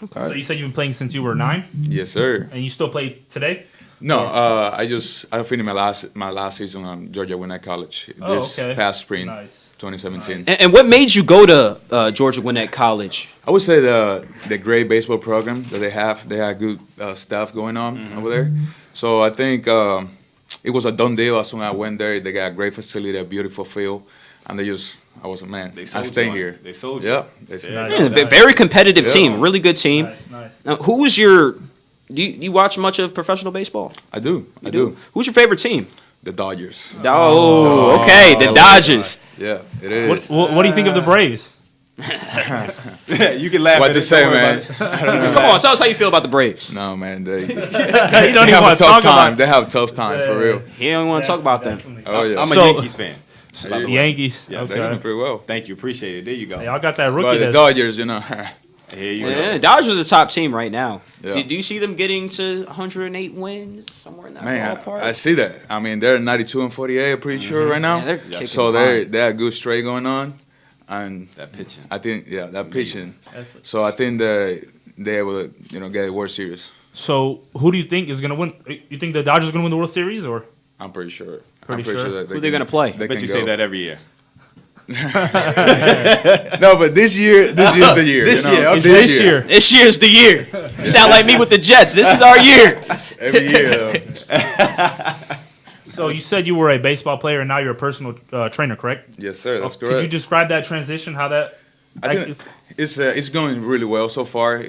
Okay. So you said you've been playing since you were 9? Yes, sir. And you still play today? No, I finished my last season at Georgia Gwinnett College this past spring, Nice. 2017. And what made you go to Georgia Gwinnett College? I would say the great baseball program that they have. They have good stuff going on over there. So I think it was a done deal as soon as I went there. They got a great facility, a beautiful field, and I was a man. I'm staying here. They sold you. Yeah. Very competitive team, really good team. Nice. Now, who was your? Do you watch much of professional baseball? I do. I do. Who's your favorite team? The Dodgers. Oh, okay, the Dodgers. Yeah, it is. What do you think of the Braves? You can laugh What at to it, say, don't worry man? about it. Come on, tell us how you feel about the Braves. No, man. They You don't have even a want to tough talk about time. They have a tough time, for real. He don't want to talk about them. Definitely. Oh, yeah. I'm a So- Yankees fan. by the way. Yankees. Yeah, They're doing Okay. pretty well. Thank you. Appreciate it. There you go. Y'all got that rookie But the that's Dodgers, Here you Yeah, go. Dodgers are the top team right now. Yeah. Do you see them getting to 108 wins somewhere in that Man, ballpark? I see that. I mean, they're 92 and 48, I'm pretty sure right now. Yeah, they're kicking So behind. they have a good streak going on, and That pitching. I think that pitching. So I think they will get a World Series. So who do you think is gonna win? You think the Dodgers are gonna win the World Series, or I'm pretty sure. Pretty I'm pretty sure? sure that Who they gonna play? They I bet can you go. say that every year. No, but this year's the year. This you know? year, okay. it's this year? This year's the year. You sound like me with the Jets. This is our year. Every year, though. So you said you were a baseball player and now you're a personal trainer, correct? Yes, sir. That's Could correct. you describe that transition? How that? I think it's going really well so far.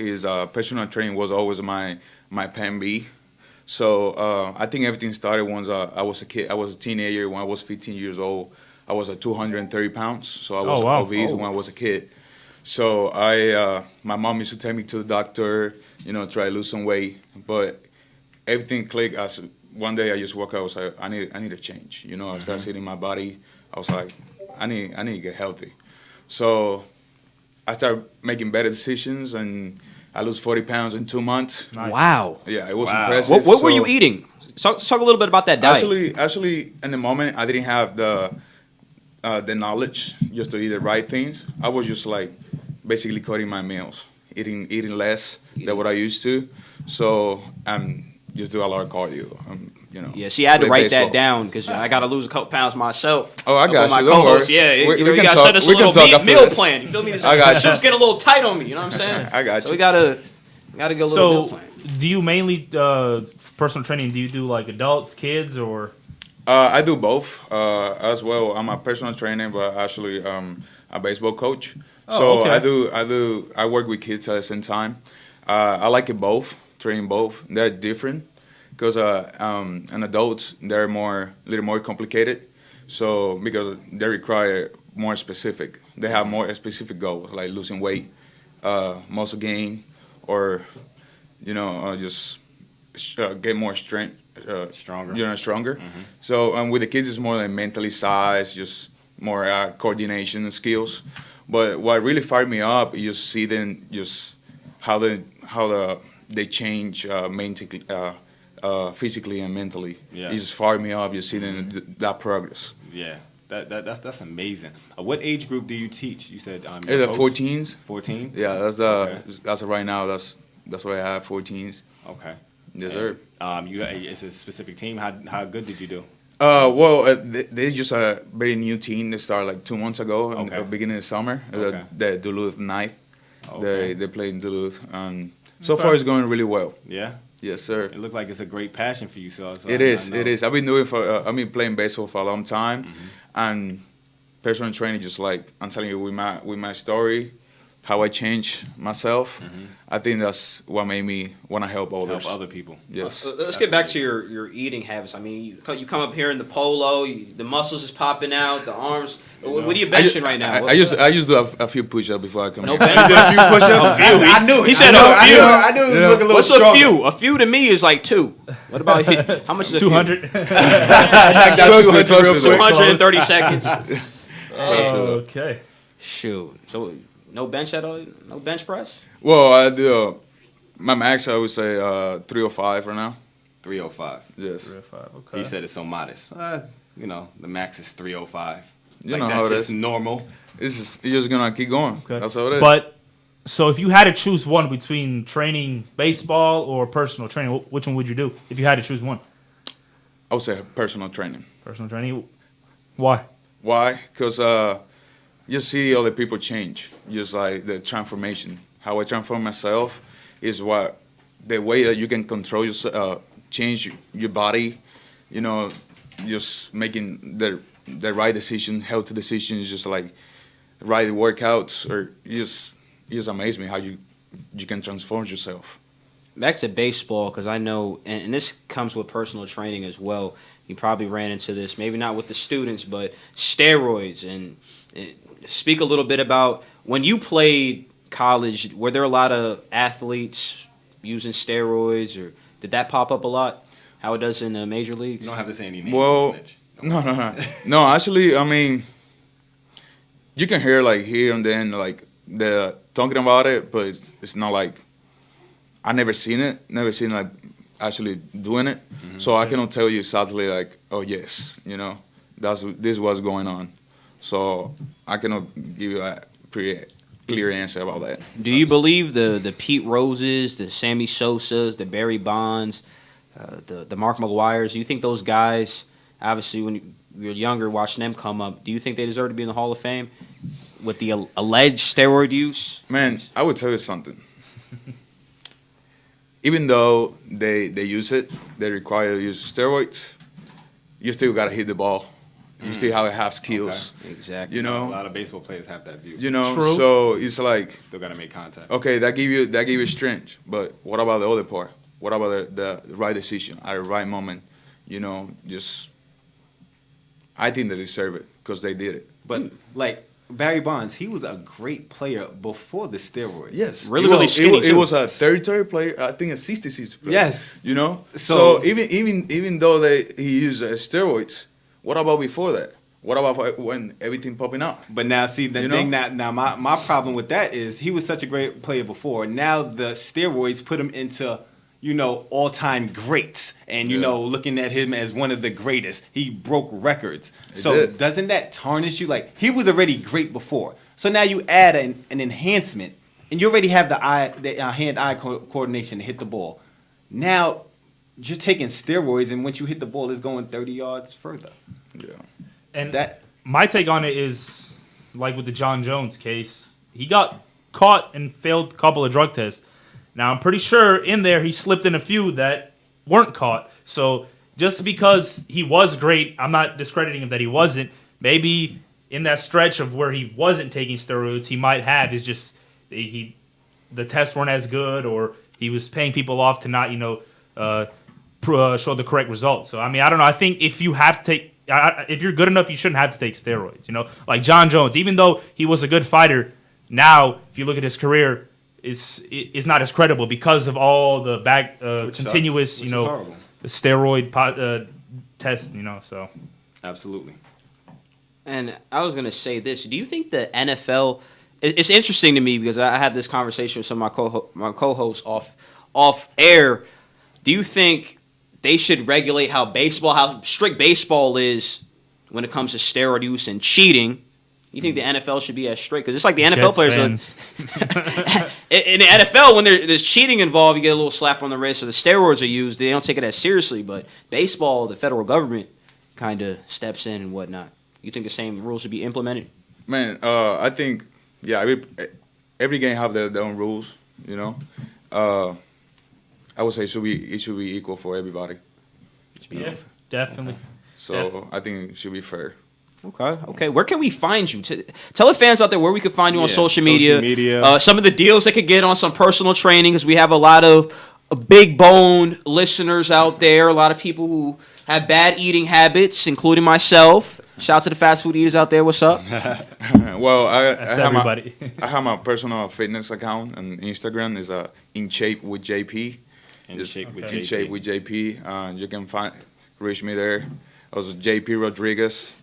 Personal training was always my plan B. So I think everything started once I was a kid. I was a teenager when I was 15 years old. I was at 230 pounds, so I was obese when I was a kid. So my mom used to take me to the doctor, try to lose some weight. But everything clicked. One day I just woke up. I was like, I need a change. I started seeing my body. I was like, I need to get healthy. So I started making better decisions, and I lose 40 pounds in 2 months. Nice. Wow. Yeah, it was Wow. impressive. What were So- you eating? Talk a little bit about that diet. Actually, in the moment, I didn't have the knowledge just to eat the right things. I was just like basically cutting my meals, eating less than what I used to. So just do a lot of cardio, Yeah, see, I had to play write that baseball. down because I got to lose a couple pounds myself. Oh, I Up got on my you. Don't co-host. worry. Yeah, We you can gotta talk- send us a we can little talk after meal this. plan. You feel me? This I got you. shoot's getting a little tight on me. You know what I'm saying? I got So you. we gotta get a little meal So, plan. do you mainly personal training? Do you do like adults, kids, or? I do both as well. I'm a personal trainer, but actually a baseball coach. Oh, So okay. I work with kids at the same time. I like it both, training both. They're different because an adults they're a little more complicated. So because they require more specific, they have more specific goals like losing weight, muscle gain, or just get more strength. Stronger. Stronger. So with the kids, it's more like mentally sized, just more coordination skills. But what really fired me up, you see them just how they change mentally, physically and mentally. Yeah. It just fired me up. You see them that progress. Yeah, that's amazing. What age group do you teach? You said It's the 14s. 14. Yeah, Okay. that's right now. That's what I have. 14s. Okay. Yes, sir. It's a specific team. How good did you do? They just a very new team. They started like 2 months ago, in Okay. the beginning of summer. Okay. The Duluth Ninth. Okay. They play in Duluth, and so far it's going really well. Yeah. Yes, sir. It looked like it's a great passion for you. So It is. It is. I've been doing I've been playing baseball for a long time, and personal training. Just like I'm telling you, with my story, how I changed myself. I think that's what made me want to help others. Help other people. Yes. Let's get back to your eating habits. I mean, you come up here in the polo, the muscles is popping out, the arms. What are you benching right now? I used to do a few push-ups before I come No here. bench. You did a few push-ups. I knew it. He said I a few. I knew it was looking a little What's a stronger. few? A few to me is like 2. What about you? How much is a few? 200. I got Close to 200 close real to quick. 230 seconds. Okay. Shoot. So no bench at all? No bench press? Well, I do my max. I would say 305 right now. 305. Yes. 305. Okay. He said it's so modest. The max is 305. You Like know that's how it just is. normal. You're just gonna keep going. Okay. That's how it is. But so if you had to choose one between training baseball or personal training, which one would you do if you had to choose one? I would say personal training. Personal training. Why? Why? Because you see other people change. Just like the transformation. How I transform myself is the way that you can control yourself, change your body. Just making the right decision, healthy decisions, just like right workouts, or you just amaze me how you can transform yourself. Back to baseball, because I know, and this comes with personal training as well. You probably ran into this, maybe not with the students, but steroids. And speak a little bit about when you played college. Were there a lot of athletes using steroids, or did that pop up a lot? How it does in the major leagues? You don't have to say any names. Well, Snitch. no. Actually, I mean, you can hear like here and then like the talking about it, but it's not like I never seen like actually doing it. So I cannot tell you exactly like, oh yes, this was going on. So I cannot give you a pretty clear answer about that. Do you believe the Pete Roses, the Sammy Sosas, the Barry Bonds, the Mark McGuires, do you think those guys, obviously when you're younger watching them come up, do you think they deserve to be in the Hall of Fame with the alleged steroid use? Man, I would tell you something. Even though they use it, they require to use steroids, you still got to hit the ball. You still have skills. Exactly. A lot of baseball players have that view. True. So it's like, Still got to make contact. okay, that give you strength, but what about the other part? What about the right decision at the right moment? Just I think they deserve it because they did it. But like Barry Bonds, he was a great player before the steroids. Yes, Really skinny, It too. was a territory player. I think a 66 player. Yes. So even though he used steroids, what about before that? What about when everything popping up? But now, see, the thing now my problem with that is he was such a great player before. Now the steroids put him into, all-time greats. And, looking at him as one of the greatest. He broke records. did. Doesn't that tarnish you? Like, he was already great before. So now you add an enhancement, and you already have the hand-eye coordination to hit the ball. Now, you're taking steroids, and once you hit the ball, it's going 30 yards further. Yeah. And That my take on it is like with the John Jones case. He got caught and failed a couple of drug tests. Now, I'm pretty sure in there he slipped in a few that weren't caught. So just because he was great, I'm not discrediting him that he wasn't. Maybe in that stretch of where he wasn't taking steroids, he might have. It's just the tests weren't as good, or he was paying people off to not, show the correct results. So, I mean, I don't know. I think if you have to take, if you're good enough, you shouldn't have to take steroids. Like John Jones, even though he was a good fighter, now if you look at his career, is not as credible because of all the continuous, Which is horrible. the steroid tests. So Absolutely. And I was going to say this. Do you think the NFL – it's interesting to me because I had this conversation with some of my co-hosts off air. Do you think they should regulate how strict baseball is when it comes to steroid use and cheating? You think the NFL should be as strict? Because it's like the NFL players. In the NFL, when there's cheating involved, you get a little slap on the wrist, or the steroids are used. They don't take it as seriously. But baseball, the federal government kind of steps in and whatnot. You think the same rules should be implemented? Man, I think every game have their own rules. I would say it should be equal for everybody. yeah, definitely. So I think it should be fair. Okay. Where can we find you? Tell the fans out there where we can find you on social media. media. Some of the deals they could get on some personal training, because we have a lot of big bone listeners out there. A lot of people who have bad eating habits, including myself. Shout out to the fast food eaters out there. What's up? Well, That's everybody. I have my personal fitness account on Instagram. Is In Shape with JP. In Shape with In JP. Shape with JP. You can reach me there. Also JP Rodriguez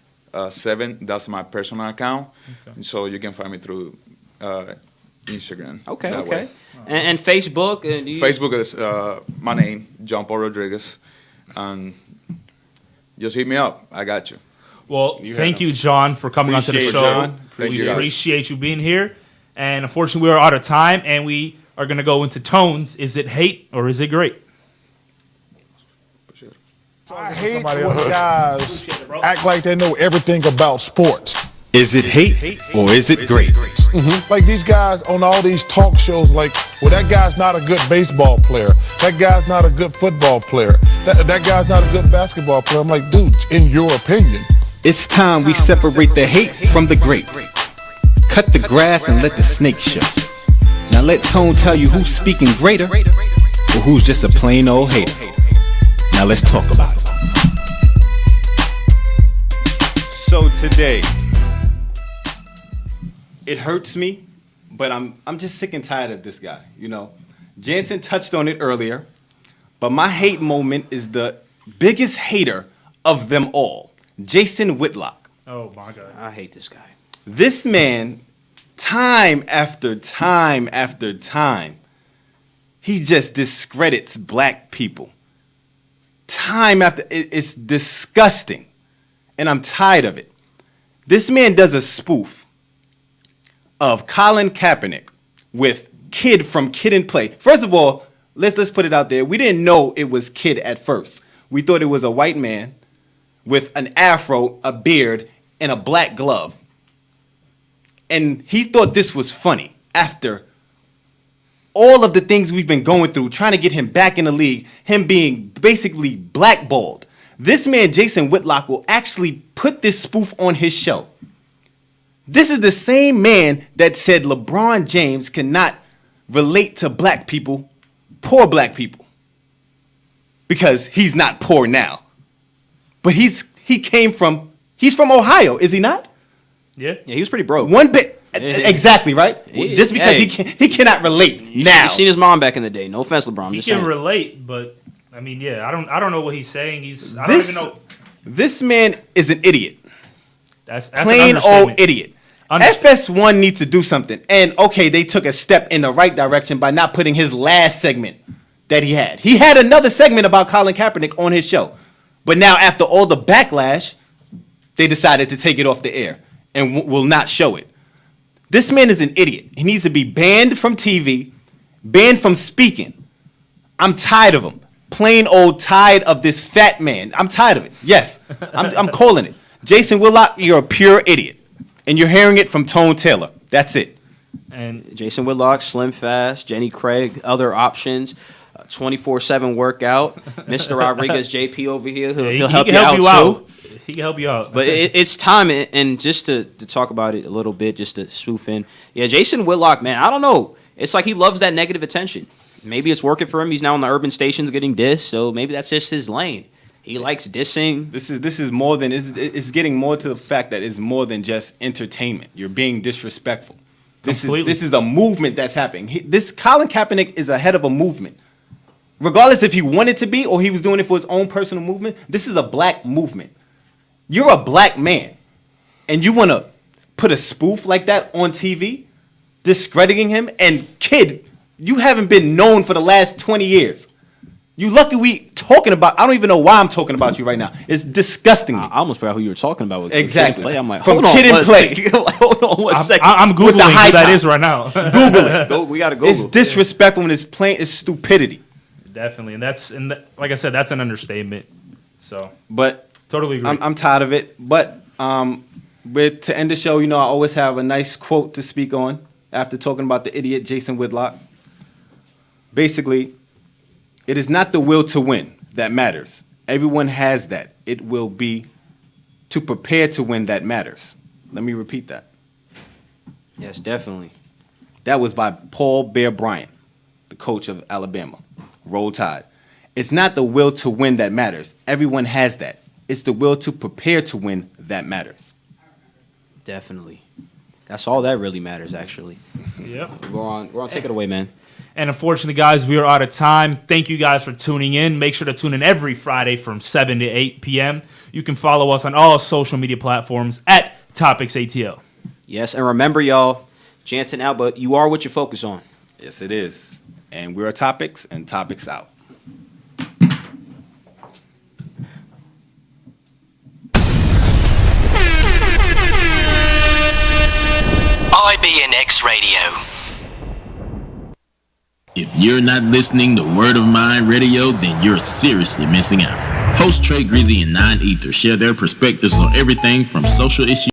7. That's my personal account. And so you can find me through Instagram. Okay. that way. And Facebook. Facebook is my name, John Paul Rodriguez, and just hit me up. I got you. Well, thank you, John, for coming onto the Appreciate show. it, John. Thank We you, guys. appreciate you being here. And unfortunately, we are out of time, and we are going to go into tones. Is it hate or is it great? I hate when guys act like they know everything about sports. Is it hate or is it great? Like these guys on all these talk shows, like, well, that guy's not a good baseball player. That guy's not a good football player. That guy's not a good basketball player. I'm like, dude, in your opinion. It's time we separate the hate from the great. Cut the grass and let the snake show. Now let Tone tell you who's speaking greater or who's just a plain old hater. Now let's talk about it. So today, it hurts me, but I'm just sick and tired of this guy. Jansen touched on it earlier, but my hate moment is the biggest hater of them all. Jason Whitlock. Oh, my God. I hate this guy. This man, time after time after time, he just discredits black people. Time after, it's disgusting. And I'm tired of it. This man does a spoof of Colin Kaepernick with Kid from Kid and Play. First of all, let's put it out there. We didn't know it was Kid at first. We thought it was a white man with an afro, a beard, and a black glove. And he thought this was funny after all of the things we've been going through, trying to get him back in the league, him being basically blackballed. This man, Jason Whitlock, will actually put this spoof on his show. This is the same man that said LeBron James cannot relate to black people, poor black people, because he's not poor now. But he's from Ohio, is he not? Yeah. Yeah, he was pretty broke. One bit, exactly, right? Just because he cannot relate now. You seen his mom back in the day. No offense, LeBron. I'm He just can saying. relate, but, I mean, yeah, I don't know what he's saying. I don't even know. This man is an idiot. That's Plain an old understatement. idiot. Understatement. FS1 needs to do something. And, okay, they took a step in the right direction by not putting his last segment that he had. He had another segment about Colin Kaepernick on his show. But now, after all the backlash, they decided to take it off the air and will not show it. This man is an idiot. He needs to be banned from TV, banned from speaking. I'm tired of him. plain old tired of this fat man. I'm tired of it. Yes, I'm calling it. Jason Whitlock, you're a pure idiot. And you're hearing it from Tone Taylor. That's it. And Jason Whitlock, Slim Fast, Jenny Craig, other options, 24/7 workout. Mr. Rodriguez, JP over here, he'll help you out too. He can help you out. But it's time, and just to talk about it a little bit, just to spoof in. Yeah, Jason Whitlock, man, I don't know. It's like he loves that negative attention. Maybe it's working for him. He's now on the urban stations getting dissed, so maybe that's just his lane. He likes dissing. This is more than it's getting more to the fact that it's more than just entertainment. You're being disrespectful. This is a movement that's happening. This Colin Kaepernick is ahead of a movement. Regardless if he wanted to be or he was doing it for his own personal movement, this is a black movement. You're a black man, and you want to put a spoof like that on TV, discrediting him. And kid, you haven't been known for the last 20 years. You lucky we talking about. I don't even know why I'm talking about you right now. It's disgusting me. I almost forgot who you were talking about. With exactly. Kid and Play. I'm like, from hold on, Kid and Play. Hold on one second. I'm googling who that is right now. Google it. We gotta Google. It's disrespectful and it's plain. It's stupidity. Definitely, and like I said, that's an understatement. So, but totally agree. I'm tired of it. But to end the show, I always have a nice quote to speak on after talking about the idiot Jason Whitlock. Basically, it is not the will to win that matters. Everyone has that. It will be to prepare to win that matters. Let me repeat that. Yes, definitely. That was by Paul Bear Bryant, the coach of Alabama. Roll Tide. It's not the will to win that matters. Everyone has that. It's the will to prepare to win that matters. Definitely. That's all that really matters, actually. Yep. Go on, take it away, man. And unfortunately, guys, we are out of time. Thank you guys for tuning in. Make sure to tune in every Friday from 7 to 8 p.m. You can follow us on all social media platforms at topicsatl. Yes, and remember, y'all, Jansen out, but you are what you focus on. Yes, it is. And we're Topics, and Topics out. IBNX Radio. If you're not listening to Word of Mind Radio, then you're seriously missing out. Hosts Trey Greasy and Nine Ether share their perspectives on everything from social issues